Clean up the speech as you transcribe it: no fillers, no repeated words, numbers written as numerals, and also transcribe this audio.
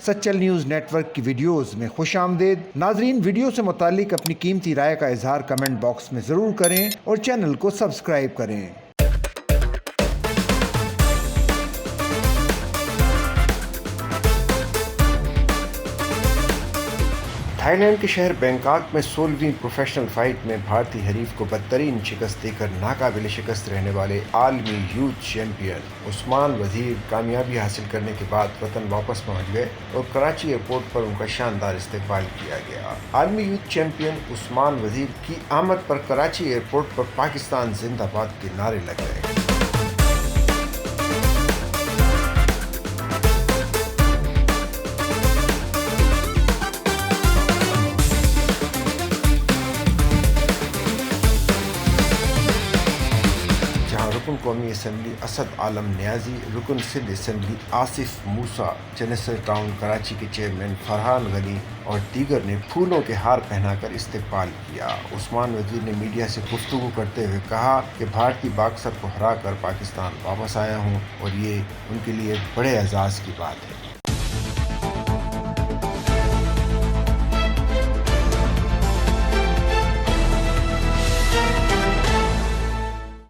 Sachal news net work کی videos میں خوش آمدید۔ ناظرین، ویڈیو سے متعلق اپنی قیمتی رائے کا اظہار کمنٹ باکس میں ضرور کریں اور چینل کو سبسکرائب کریں۔ تھائی لینڈ کے شہر بینکاک میں 16ویں پروفیشنل فائٹ میں بھارتی حریف کو بدترین شکست دے کر ناقابل شکست رہنے والے عالمی یوتھ چیمپئن عثمان وزیر کامیابی حاصل کرنے کے بعد وطن واپس پہنچ گئے اور کراچی ایئرپورٹ پر ان کا شاندار استقبال کیا گیا۔ عالمی یوتھ چیمپئن عثمان وزیر کی آمد پر کراچی ایئرپورٹ پر پاکستان زندہ باد کے نعرے لگ گئے۔ رکن قومی اسمبلی اسد عالم نیازی، رکن سندھ اسمبلی آصف موسیٰ، چنسر ٹاؤن کراچی کے چیئرمین فرحان غنی اور دیگر نے پھولوں کے ہار پہنا کر استقبال کیا۔ عثمان وزیر نے میڈیا سے گفتگو کرتے ہوئے کہا کہ بھارتی باکسر کو ہرا کر پاکستان واپس آیا ہوں اور یہ ان کے لیے بڑے اعزاز کی بات ہے۔